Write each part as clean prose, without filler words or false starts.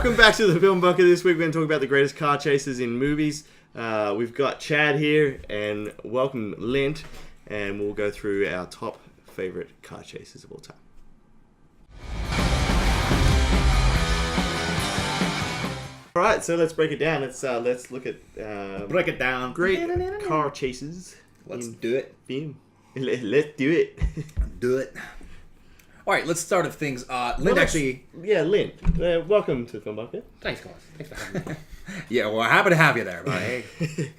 Welcome back to the Film Bunker. This week we're going to talk about the greatest car chases in movies. We've got Chad here, and welcome Lint, and we'll go through our top favourite car chases of all time. All right, so let's break it down. Let's look at break it down. Great car chases. Let's do it. Film. Let's do it. Do it. All right, let's start with things. Lynn actually... Yeah, Lynn. Welcome to the Film Bunker. Thanks, guys. Thanks for having me. Yeah, well, happy to have you there, buddy.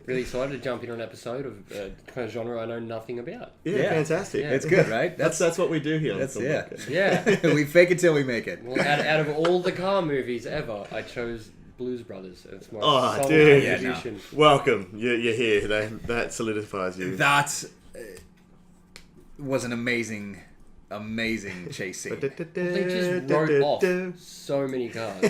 Really excited to jump into an episode of kind of genre I know nothing about. Yeah, fantastic. Yeah. It's good, right? That's what we do here on the Film Bunker. Yeah. We fake it till we make it. Well, out of all the car movies ever, I chose Blues Brothers. It's my sole dude. contribution. Yeah, no. Welcome. You're here. That solidifies you. That was an amazing chase scene. They just wrote off so many cars.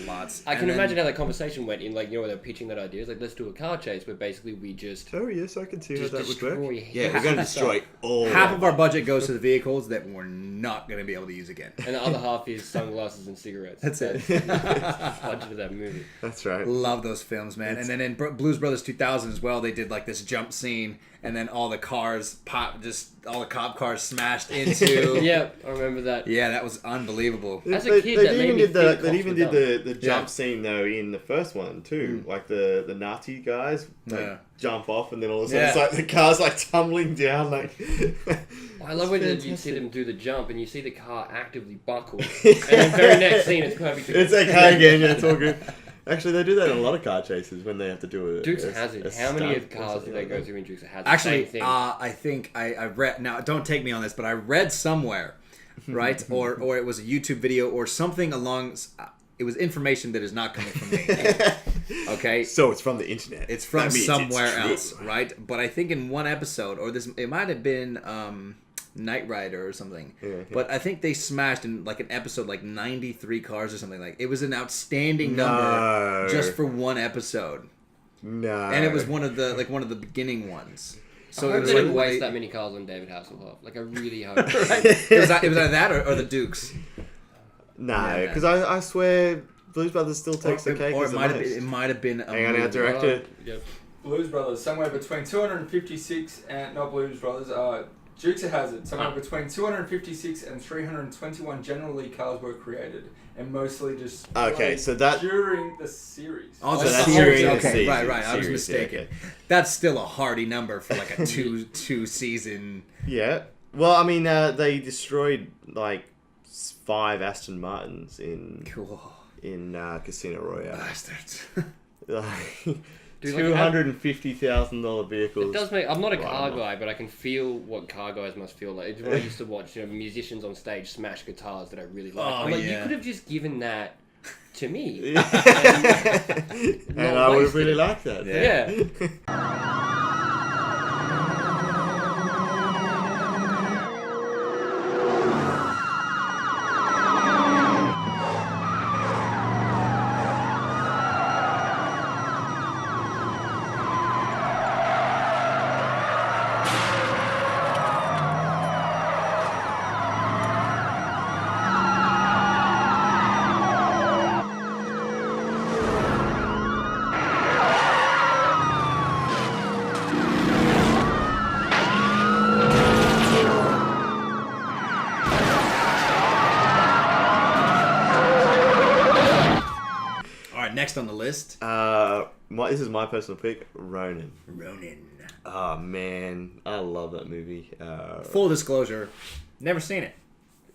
Lots. I can imagine how that conversation went in, like, you know, where they're pitching that idea. It's like, let's do a car chase, but basically we just... Oh, yes, I can see how just that would work. destroy Yeah, we're going to destroy all Half of our budget goes to the vehicles that we're not going to be able to use again. And the other half is sunglasses and cigarettes. That's it. Budget of that movie. That's right. Love those films, man. And then in Blues Brothers 2000 as well, they did like this jump scene, and then all the cars all the cop cars smashed into. Yeah, I remember that. Yeah, that was unbelievable. As a kid, that made me think They even did the jump Yeah. scene though in the first one too. Like the Nazi guys jump off, and then all of a sudden it's like the car's like tumbling down. Like I love when you see them do the jump and you see the car actively buckle, and then very next scene it's perfect. It's okay again. Yeah, it's all good. Actually, they do that in a lot of car chases when they have to do a Dukes of Hazzard. How many of cars did they go through in Dukes of Hazzard? Actually, Same thing. I think I read. Now, don't take me on this, but I read somewhere, right, or it was a YouTube video or something along. It was information that is not coming from me. Okay, So it's from the internet. it's from That means somewhere it's true. else, right? But I think in one episode, or it might have been Knight Rider or something. Yeah. But I think they smashed in like an episode like 93 cars or something. Like it was an outstanding number just for one episode. No. And it was one of the beginning ones. So I hope they didn't waste that many cars on David Hasselhoff. Like, I really hope. Right? It was either that or the Dukes. No, because I swear Blues Brothers still takes the cake. Or as it might have been. Hang on, our director. Yep. Blues Brothers, somewhere between 256 and not Blues Brothers. Dukes of Hazzard, somewhere between 256 and 321 General Lee cars were created, and mostly just So that during the series. Oh, So the that's series. during the Okay, season, right. I was series, mistaken. yeah, okay. That's still a hardy number for like a two season. Yeah. Well, I mean, they destroyed like 5 Aston Martins in Casino Royale. Bastards. Like, Dude, like, $250,000 vehicles. It does make. I'm not a car Wow. guy, but I can feel what car guys must feel like. It's when I used to watch, musicians on stage smash guitars that I really like. Oh, I'm like, yeah. you could have just given that to me. And I would have really liked that. Yeah. Next on the list, this is my personal pick, Ronin. Oh man, I love that movie. Full disclosure, never seen it.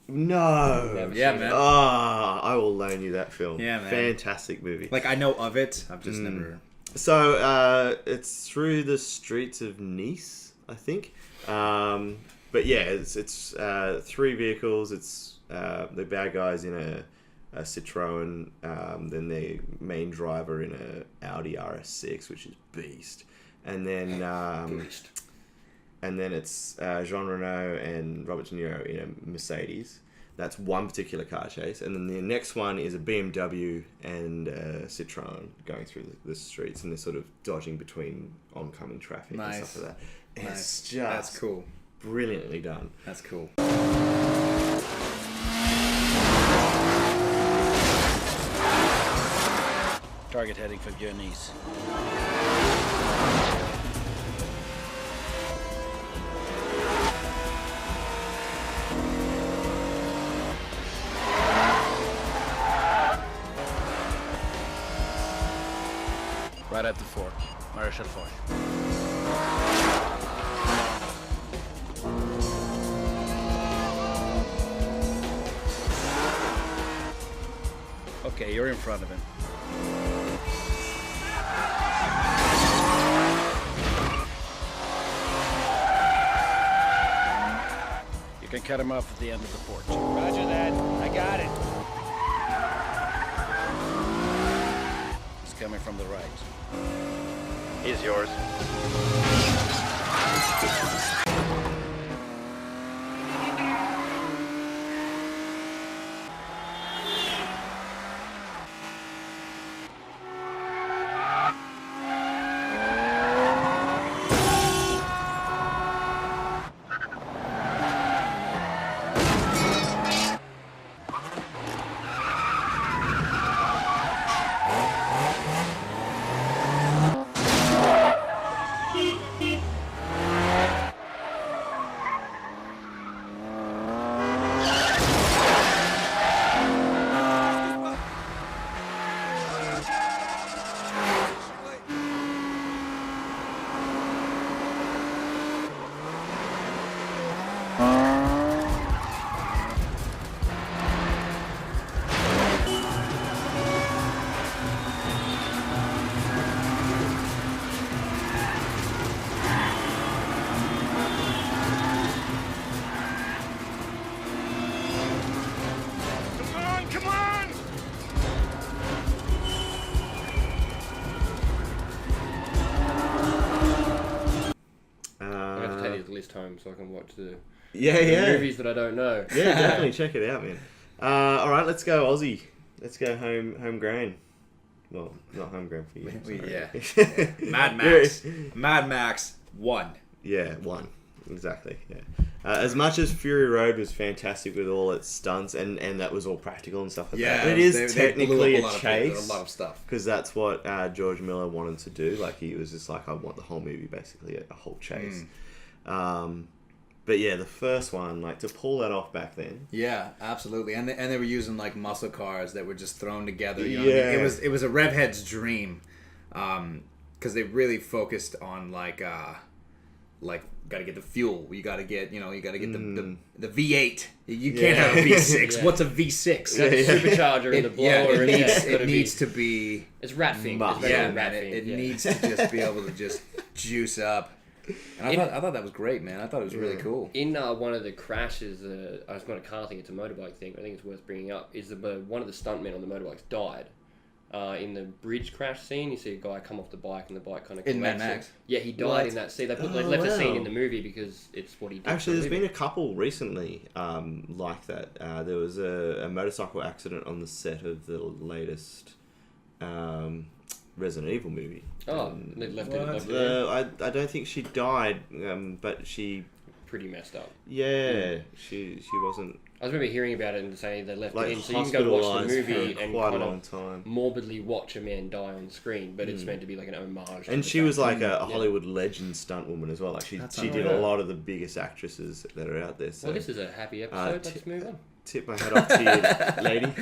No. Yeah, man. I will loan you that film. Yeah, man. Fantastic movie. Like I know of it, I've just never. So it's through the streets of Nice, I think. But yeah, it's 3 vehicles. It's the bad guys in a Citroen, then the main driver in a Audi RS6, which is beast, and then it's Jean Reno and Robert De Niro in a Mercedes. That's one particular car chase, and then the next one is a BMW and a Citroen going through the streets, and they're sort of dodging between oncoming traffic and stuff like that. Nice. It's just That's cool. brilliantly done. That's cool. Target heading for Guernsey. Right at the fort. Marshal Fort. Okay, you're in front of him. You can cut him off at the end of the porch. Roger that. I got it. He's coming from the right. He's yours. List home so I can watch the Yeah. movies that I don't know. Yeah, definitely check it out, man. All right, let's go Aussie. Let's go homegrown. Well, not homegrown for you. Sorry. Yeah. Mad Max. Mad Max 1. Yeah, one. Exactly, yeah. As much as Fury Road was fantastic with all its stunts, and that was all practical and stuff like that, it is technically a chase. A lot of stuff. Because that's what George Miller wanted to do. Like, he was just like, I want the whole movie, basically, a whole chase. But yeah, the first one, like, to pull that off back then. Yeah, absolutely, and they were using like muscle cars that were just thrown together. You know what I mean? It was a rev head's dream, because they really focused on like got to get the fuel. You got to get the V8. You can't have a V6. What's a V6? Supercharger and the blower. It needs to be. It's rat fiend. It needs to just be able to just juice up. And I thought that was great, man. I thought it was really cool. In one of the crashes, I was not a car thing, it's a motorbike thing. I think it's worth bringing up. Is one of the stuntmen on the motorbikes died. In the bridge crash scene, you see a guy come off the bike and the bike kind of in Mad Max. Yeah, he died in that scene. They left the scene in the movie because it's what he did. Actually, there's been a couple recently like that. There was a motorcycle accident on the set of the latest Resident Evil movie. They left it. I don't think she died, but she pretty messed up. Yeah, she wasn't. I remember hearing about it and saying they left like, it in, so you can go watch the movie for and quite kind a long of time. morbidly watch a man die on screen, but it's meant to be like an homage. And she was like a Hollywood legend stunt woman as well. Like she did a lot of the biggest actresses that are out there. So, well, this is a happy episode. Let's move on. Tip my hat off to you, lady.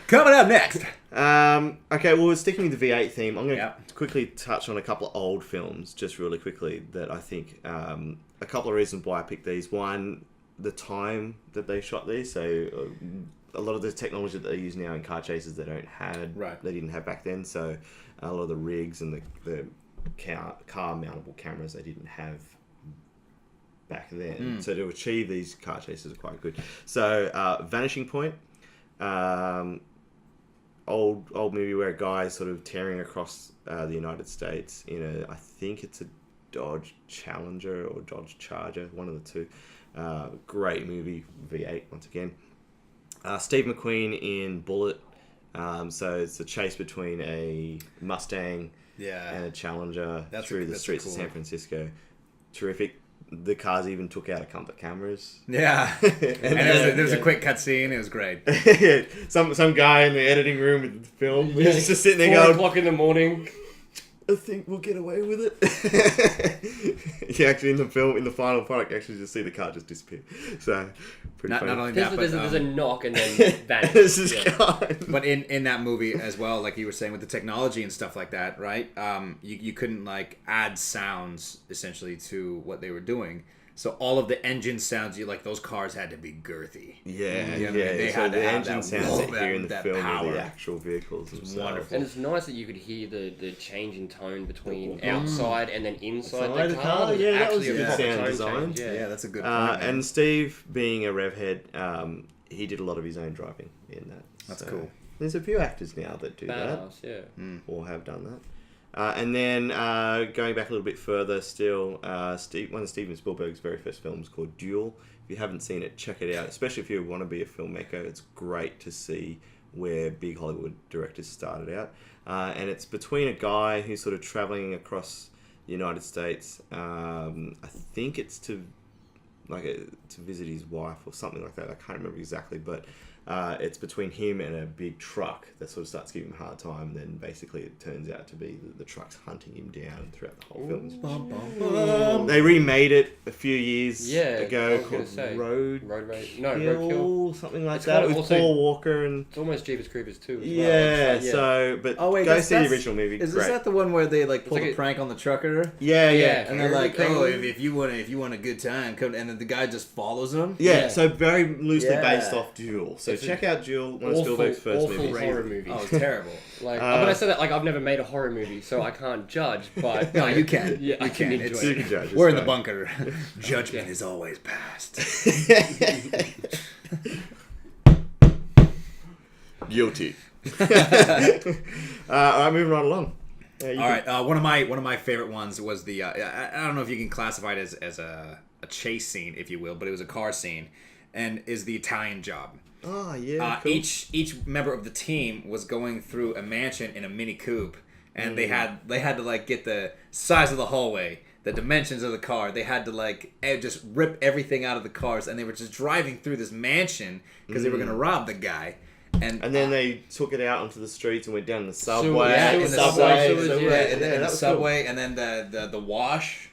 Coming up next. Okay, well, we're sticking with the V8 theme. I'm going to quickly touch on a couple of old films, just really quickly, that I think a couple of reasons why I picked these. One, the time that they shot these. So a lot of the technology that they use now in car chases, they don't have. Right. They didn't have back then. So a lot of the rigs and the car mountable cameras they didn't have back then. So to achieve these car chases are quite good. So Vanishing Point, old movie where a guy is sort of tearing across the United States in I think it's a Dodge Challenger or Dodge Charger, one of the two. Great movie, V8 once again. Steve McQueen in Bullet. So it's a chase between a Mustang and a Challenger through the streets of San Francisco. Terrific. the cars even took out a couple of cameras. Yeah. And there was a quick cutscene. It was great. some guy in the editing room with the film was just sitting there 4 going, o'clock in the morning. I think we'll get away with it. Yeah, actually, in the film, in the final product, you actually just see the car just disappear. So, pretty Not funny. only that, There's a knock and then It's vanish. just Yeah. gone. but in that movie as well, like you were saying with the technology and stuff like that, right? You couldn't like add sounds essentially to what they were doing. So all of the engine sounds, those cars had to be girthy. Yeah, You know what I mean? yeah. They So had to the have engine that sounds whoa, that hear in the that film power. are the actual vehicles themselves. wonderful. And it's nice that you could hear the change in tone between outside and then inside Inside the the car. car? There's Yeah, that actually was a good proper sound tone design. change, Yeah, that's a good point. man. And Steve, being a rev head, he did a lot of his own driving in that. That's So cool. There's a few actors now that do Badass, yeah. that, or have done that. And then going back a little bit further still, one of Steven Spielberg's very first films called Duel. If you haven't seen it, check it out. Especially if you want to be a filmmaker, it's great to see where big Hollywood directors started out. And it's between a guy who's sort of traveling across the United States. I think it's to visit his wife or something like that. I can't remember exactly, but it's between him and a big truck that sort of starts giving him a hard time. And then basically it turns out to be the truck's hunting him down throughout the whole film. They remade it a few years ago called Roadkill, something like It's that. got With also- Paul Walker and It's almost Jeepers Creepers too. As well. yeah. It's like, So, but Oh wait, go see the original movie. Is Great. that the one where they like pull like a a- prank on the trucker? Yeah. And they're like, Everything- oh, if you want a good time, come. And then the guy just follows them. Yeah, Yeah. so very loosely Yeah. based off Duel. So It's a check out Duel, one of Spielberg's first awful movies. horror movie. Oh, it's terrible. Like, when I say that, like, I've never made a horror movie, so I can't judge. But No, you can. Yeah, you I can. enjoy It's, You can judge. we're in the it's bunker. Judgment is always past. Guilty. All right, moving right along. All right, one of my favorite ones was the I don't know if you can classify it as a chase scene, if you will, but it was a car scene, and is the Italian Job. Oh yeah. Cool. Each member of the team was going through a mansion in a Mini Coupe, and they had to like get the size of the hallway, the dimensions of the car. They had to like just rip everything out of the cars, and they were just driving through this mansion because they were gonna rob the guy. And And then they took it out onto the streets and went down the Sewers, subway. yeah, Sewers, in the subway, subway, sewers, yeah, yeah. and then that the was subway, and then the wash.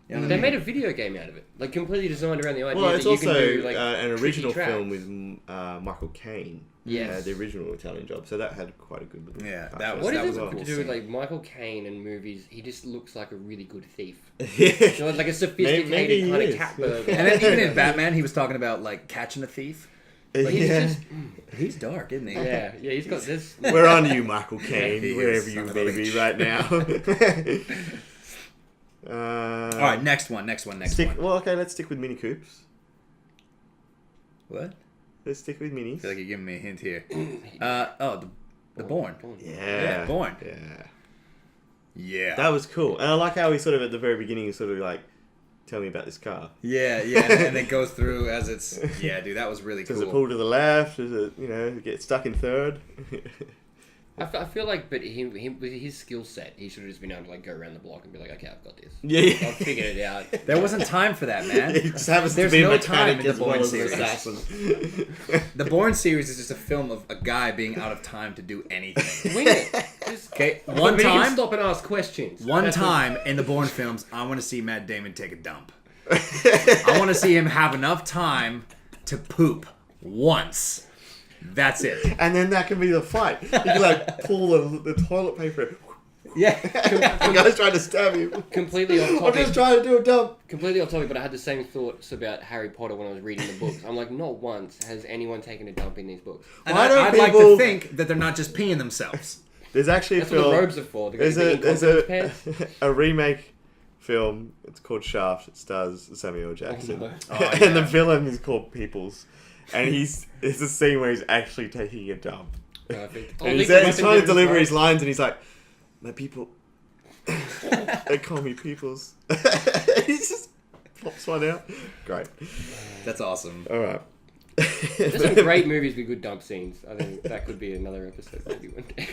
You know what I They mean? made a video game out of it, like completely designed around the idea Well, that it's you also can do like an tricky original tracks. film with Michael Caine. Yes. The original Italian Job. So that had quite a good. Yeah, cast. that was- What that is was it a cool to do with scene. like Michael Caine and movies? He just looks like a really good thief. Yeah. You know, like a sophisticated Maybe he kind is. of cat burglar. And then even in Batman, he was talking about like catching a thief. Like, he's Yeah. just, He's dark, isn't he? yeah, he's got this. We're on you, Michael Caine, He is wherever son you of a may be bitch. right now. All right, next one. Well, okay, let's stick with Mini Coupes. What? Let's stick with I minis. feel like you're giving me a hint here. The Bourne. Yeah. Bourne. Yeah. Yeah. That was cool. And I like how he sort of at the very beginning is sort of like, tell me about this car. Yeah, and it goes through as it's. Yeah, dude, that was really Does cool. it pull to the left? Does it, get stuck in third? I feel like, but him with his skill set, he should have just been able to like go around the block and be like, okay, I've got this. Yeah. I've figured it out. There wasn't time for that, man. He just happens There's to be a no time mechanic in the as well Bourne as an series. assassin. The Bourne series is just a film of a guy being out of time to do anything. Wing it. Just, Okay, but one he can time, stop and ask questions. one That's what- time in the Bourne films, I want to see Matt Damon take a dump. I want to see him have enough time to poop once. That's it. And then that can be the fight. You can like pull the toilet paper. Yeah. The guy's trying to stab you. Completely off I'm topic. just trying to do a dump. Completely off topic, but I had the same thoughts about Harry Potter when I was reading the books. I'm like, not once has anyone taken a dump in these books. And Why don't I'd like people- to think that they're not just peeing themselves. There's actually a That's what film. the robes are for. To go There's to the incontinence pants. a remake film. It's called Shaft. It stars Samuel L. Jackson, no. and the villain is called Peoples. And it's a scene where he's actually taking a dump. Perfect. And he's trying to deliver his lines, and he's like, "My people, they call me Peoples." He just pops one out. Great. That's awesome. All right. There's some great movies with good dump scenes. I think that could be another episode maybe one day.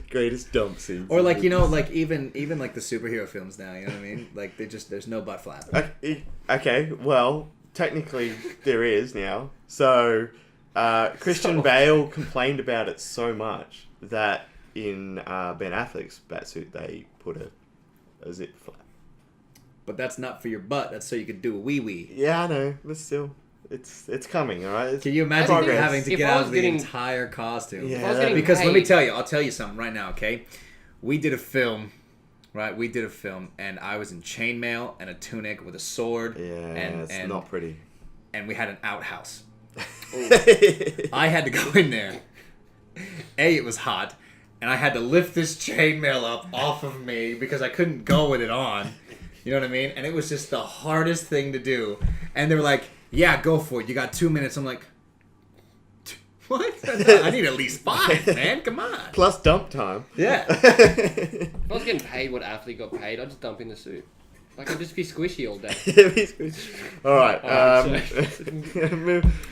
Greatest dump scenes. Or like, you know, like even like the superhero films now, you know what I mean? Like there's no butt flap. Okay, well, technically there is now. So Christian Bale complained about it so much that in Ben Affleck's Batsuit they put a zip flap. But that's not for your butt. That's so you could do a wee wee. Yeah, I know, but still, it's coming, all right? Can you imagine progress. having to If get I out was of the getting- entire costume? Yeah, If I was getting Because let me paid- tell you, I'll tell you something right now, okay? We did a film, right? We did a film, and I was in chainmail and a tunic with a sword. Yeah, and, it's not pretty. And we had an outhouse. I had to go in there. It was hot, and I had to lift this chainmail up off of me because I couldn't go with it on. You know what I mean? And it was just the hardest thing to do. And they were like, "Yeah, go for it. You got 2 minutes." I'm like, "What? I need at least 5, man. Come on." Plus dump time. Yeah. If I was getting paid what athlete got paid, I'd just dump in the suit. Like, I'd just be squishy all day. All right.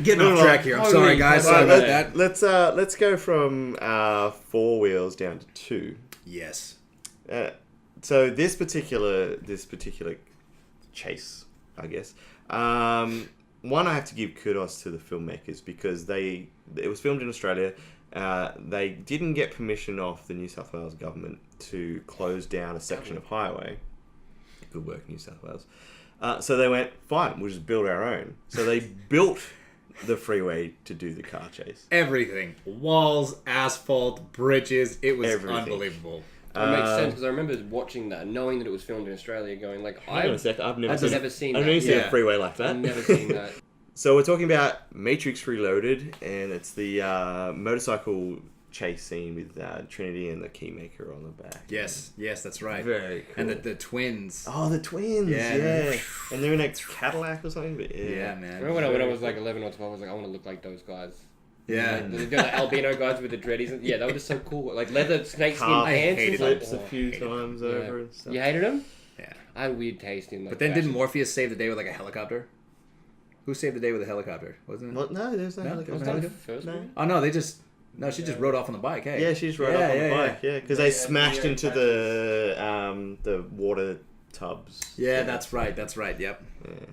Getting off track here. I'm Holy sorry, guys. crap. Sorry Right, about that. let's go from 4 wheels down to 2. Yes. So this particular chase, I guess. One, I have to give kudos to the filmmakers because it was filmed in Australia. They didn't get permission off the New South Wales government to close down a section of highway. Good work, New South Wales. So they went, fine, we'll just build our own. So they built the freeway to do the car chase. Everything. Walls, asphalt, bridges. It was Everything. unbelievable. It makes sense because I remember watching that, knowing that it was filmed in Australia, going like, Hang on a I've sec, I've never never seen I've that. never seen Yeah. a freeway like that. never seen that. So we're talking about Matrix Reloaded, and it's the motorcycle chase scene with Trinity and the Keymaker on the back. Yes, that's right. Very cool. And the twins. Oh, the twins, Yeah. yeah. And they're in a Cadillac or something, but yeah. Yeah, man. Remember when I was like 11 or 12, I was like, I want to look like those guys. Yeah. The albino guys with the dreadies. Yeah, they were just so cool. Like leather snakeskin Half pants. hated and Flips stuff. a few hated times Yeah. over and stuff. You hated them? Yeah. I had a weird taste in like But then didn't fashion. Morpheus save the day with like a helicopter? Who saved the day with a helicopter? Wasn't it? What? No, there's no No, helicopter. Was that the first No. one? Oh no, she just rode off on the bike. Hey. Yeah, she's right up on the bike. Yeah, because they smashed into the water tubs. Yeah, that's right. That's right. Yep. Yeah.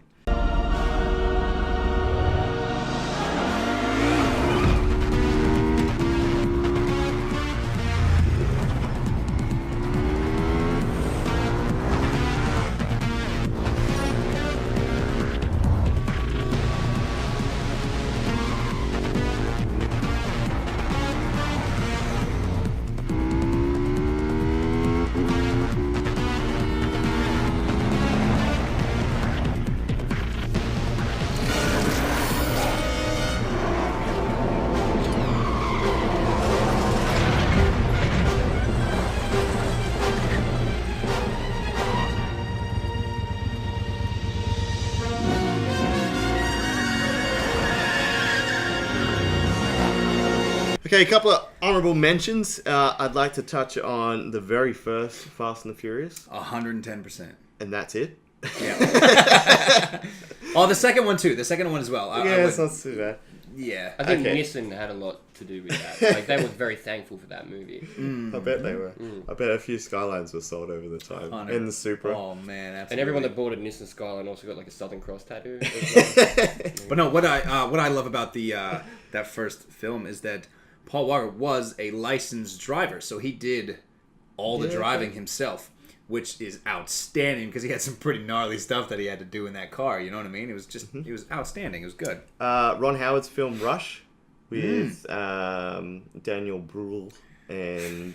Okay, a couple of honourable mentions. I'd like to touch on the very first Fast and the Furious, 110%. and that's it. Yeah. Oh, the second one too. The second one as well. I Yeah, would- it's not too bad. yeah. I think Okay. Nissan had a lot to do with that. Like they were very thankful for that movie. I bet they were. I bet a few Skylines were sold over the time. And the Supra. Oh man, absolutely. And everyone that bought a Nissan Skyline also got like a Southern Cross tattoo. But no, what I love about the that first film is that Paul Walker was a licensed driver, so he did all the driving himself, which is outstanding because he had some pretty gnarly stuff that he had to do in that car. You know what I mean? It was just it was outstanding. It was good. Ron Howard's film Rush with Daniel Bruhl and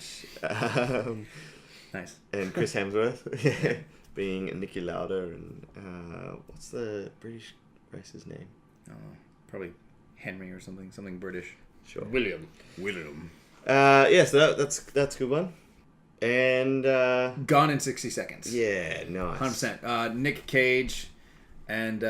Nice. and Chris Hemsworth being Niki Lauda and what's the British racer's name? Probably Henry or something British. Sure. William. Yeah, so that's a good one. And Gone in 60 Seconds. yeah, nice. 100%. Nick Cage and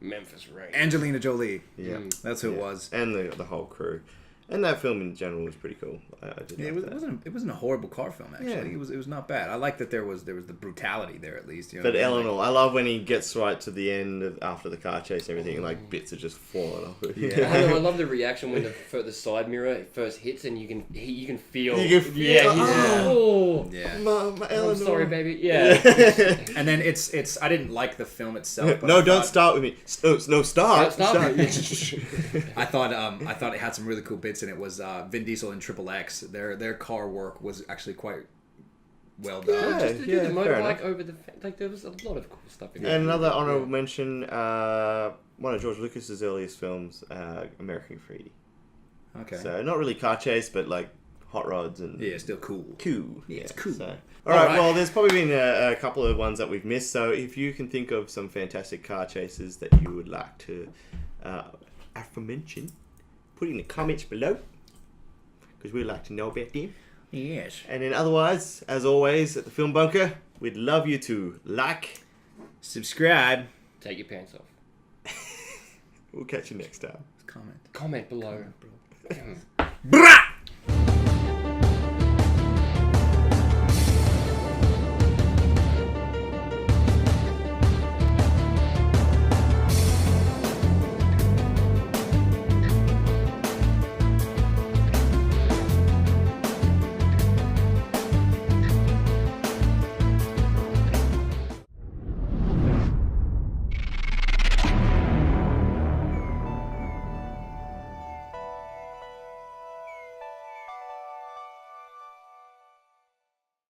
Memphis Ray. Angelina Jolie. Yeah, That's who it yeah. was. And the whole crew. And that film in general was pretty cool. I did Yeah, like it that. wasn't a horrible car film actually. Yeah. It was not bad. I like that there was the brutality there at least. You know But what I mean? Eleanor, I love when he gets right to the end after the car chase and everything, and like bits are just falling off. Yeah. I know, I love the reaction when the side mirror first hits and you can feel. You can feel- Yeah. oh. Yeah. My Eleanor. I'm sorry, baby. Yeah. And then it's I didn't like the film itself. But No, I don't thought- start with me. No, start. Start. I thought it had some really cool bits in it. Was Vin Diesel and Triple X. Their car work was actually quite well done. Yeah. Just to do the fair motorbike enough. over the like there was a lot of cool stuff in And it. another honorable mention, one of George Lucas's earliest films, American Graffiti. Okay. So not really car chase, but like hot rods and Yeah, still cool. cool. Yeah, it's cool. So. All All right. right. Well, there's probably been a couple of ones that we've missed. So if you can think of some fantastic car chases that you would like to aforemention, put it in the comments below, because we'd like to know about them. Yes. And then otherwise, as always, at the Film Bunker, we'd love you to like. Subscribe. Take your pants off. We'll catch you next time. Comment. Comment below. Brah!